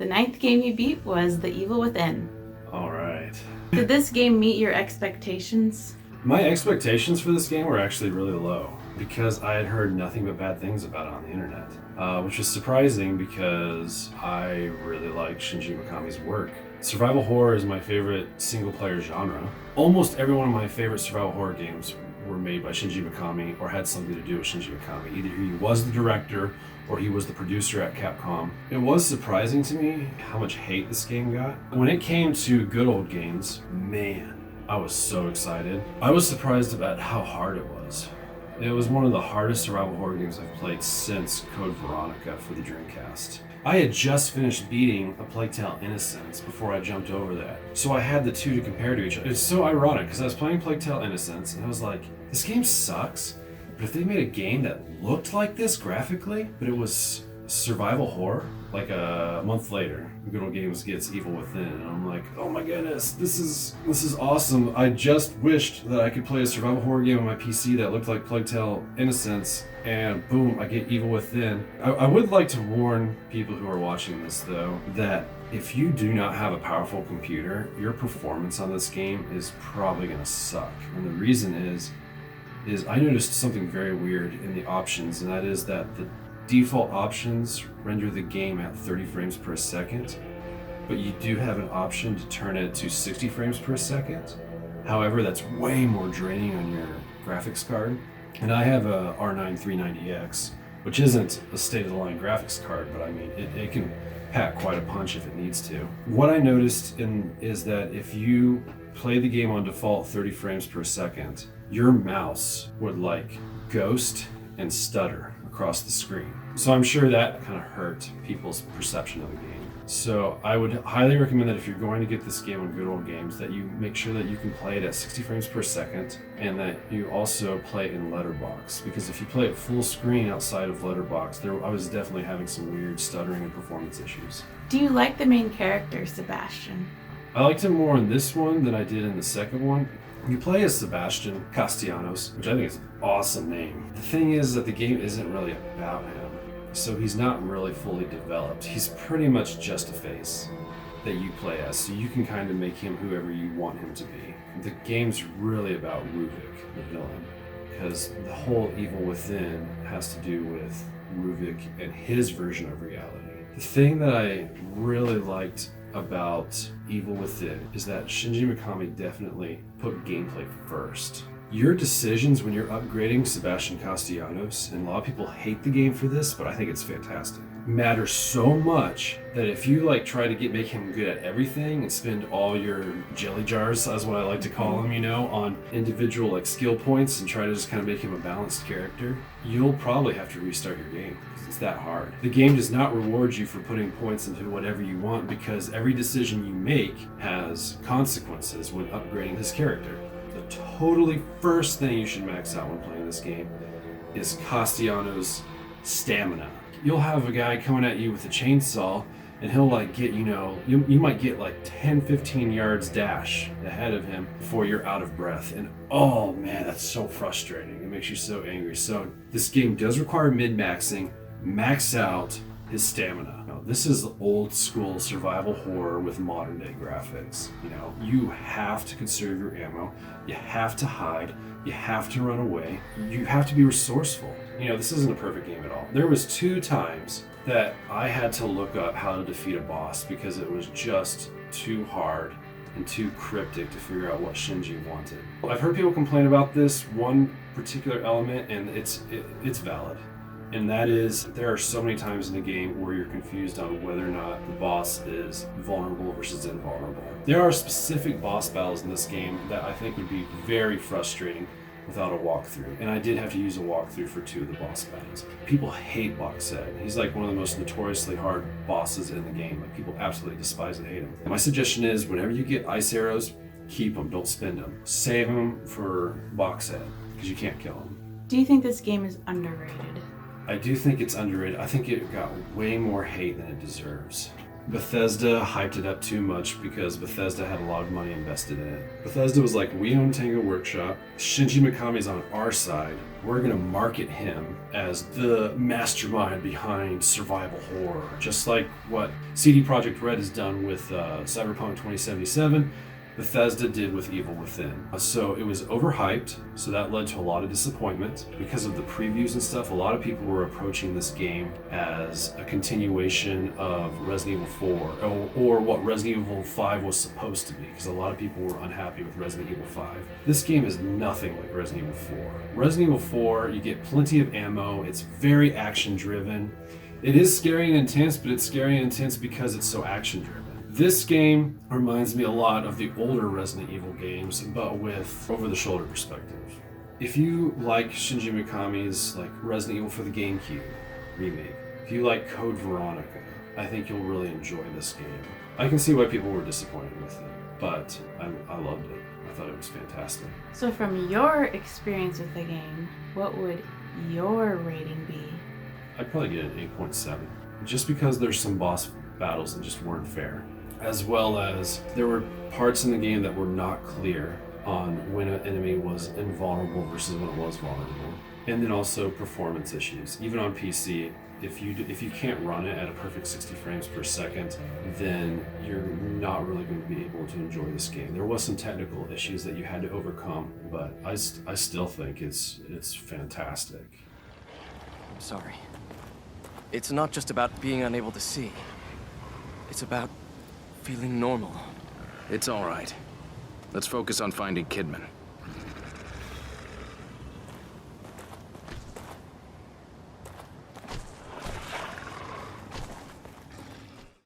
The 9th game you beat was The Evil Within. All right. Did this game meet your expectations? My expectations for this game were actually really low because I had heard nothing but bad things about it on the internet, which was surprising because I really like Shinji Mikami's work. Survival horror is my favorite single-player genre. Almost every one of my favorite survival horror games were made by Shinji Mikami or had something to do with Shinji Mikami. Either he was the director or he was the producer at Capcom. It was surprising to me how much hate this game got. When it came to good old games, man, I was so excited. I was surprised about how hard it was. It was one of the hardest survival horror games I've played since Code Veronica for the Dreamcast. I had just finished beating A Plague Tale: Innocence before I jumped over that. So I had the two to compare to each other. It's so ironic because I was playing Plague Tale: Innocence and I was like, this game sucks, but if they made a game that looked like this graphically, but it was survival horror, like a month later, Good Old Games gets Evil Within, and I'm like, oh my goodness, this is awesome. I just wished that I could play a survival horror game on my PC that looked like Plague Tale: Innocence, and boom, I get Evil Within. I would like to warn people who are watching this, though, that if you do not have a powerful computer, your performance on this game is probably going to suck. And the reason is I noticed something very weird in the options, and that is that the default options render the game at 30 frames per second, but you do have an option to turn it to 60 frames per second. However, that's way more draining on your graphics card. And I have a R9 390X, which isn't a state-of-the-line graphics card, but I mean, it can pack quite a punch if it needs to. What I noticed is that if you play the game on default 30 frames per second, your mouse would like ghost and stutter across the screen. So I'm sure that kind of hurt people's perception of the game. So I would highly recommend that if you're going to get this game on Good Old Games, that you make sure that you can play it at 60 frames per second and that you also play it in letterbox. Because if you play it full screen outside of letterbox, I was definitely having some weird stuttering and performance issues. Do you like the main character, Sebastian? I liked him more in this one than I did in the second one. You play as Sebastian Castellanos, which I think is an awesome name. The thing is that the game isn't really about him, so he's not really fully developed. He's pretty much just a face that you play as, so you can kind of make him whoever you want him to be. The game's really about Ruvik, the villain, because the whole Evil Within has to do with Ruvik and his version of reality. The thing that I really liked about Evil Within is that Shinji Mikami definitely put gameplay first. Your decisions when you're upgrading Sebastian Castellanos, and a lot of people hate the game for this, but I think it's fantastic, matter so much that if you try to make him good at everything and spend all your jelly jars, that's what I like to call them, on individual skill points and try to just kind of make him a balanced character, you'll probably have to restart your game because it's that hard. The game does not reward you for putting points into whatever you want because every decision you make has consequences when upgrading his character. The totally first thing you should max out when playing this game is Castellanos' stamina. You'll have a guy coming at you with a chainsaw and he'll get, you might get 10, 15 yards dash ahead of him before you're out of breath. And oh man, that's so frustrating. It makes you so angry. So this game does require min-maxing. Max out his stamina. This is old school survival horror with modern day graphics. You have to conserve your ammo, you have to hide, you have to run away, you have to be resourceful. This isn't a perfect game at all. There was 2 times that I had to look up how to defeat a boss because it was just too hard and too cryptic to figure out what Shinji wanted. I've heard people complain about this one particular element, and it's valid. And that is, there are so many times in the game where you're confused on whether or not the boss is vulnerable versus invulnerable. There are specific boss battles in this game that I think would be very frustrating without a walkthrough. And I did have to use a walkthrough for 2 of the boss battles. People hate Boxed. He's one of the most notoriously hard bosses in the game. People absolutely despise and hate him. And my suggestion is, whenever you get ice arrows, keep them, don't spend them. Save them for Boxed, because you can't kill him. Do you think this game is underrated? I do think it's underrated. I think it got way more hate than it deserves. Bethesda hyped it up too much because Bethesda had a lot of money invested in it. Bethesda was like, we own Tango Workshop, Shinji Mikami's on our side, we're gonna market him as the mastermind behind survival horror. Just like what CD Projekt Red has done with Cyberpunk 2077, Bethesda did with Evil Within. So it was overhyped, so that led to a lot of disappointment. Because of the previews and stuff, a lot of people were approaching this game as a continuation of Resident Evil 4, or what Resident Evil 5 was supposed to be, because a lot of people were unhappy with Resident Evil 5. This game is nothing like Resident Evil 4. Resident Evil 4, you get plenty of ammo, it's very action-driven. It is scary and intense, but it's scary and intense because it's so action-driven. This game reminds me a lot of the older Resident Evil games, but with over-the-shoulder perspective. If you like Shinji Mikami's like Resident Evil for the GameCube remake, if you like Code Veronica, I think you'll really enjoy this game. I can see why people were disappointed with it, but I loved it. I thought it was fantastic. So from your experience with the game, what would your rating be? I'd probably get an 8.7, just because there's some boss battles that just weren't fair, as well as there were parts in the game that were not clear on when an enemy was invulnerable versus when it was vulnerable, and then also performance issues. Even on PC, if you can't run it at a perfect 60 frames per second, then you're not really going to be able to enjoy this game. There was some technical issues that you had to overcome, but I still think it's fantastic. I'm sorry. It's not just about being unable to see. It's about feeling normal. It's all right. Let's focus on finding Kidman.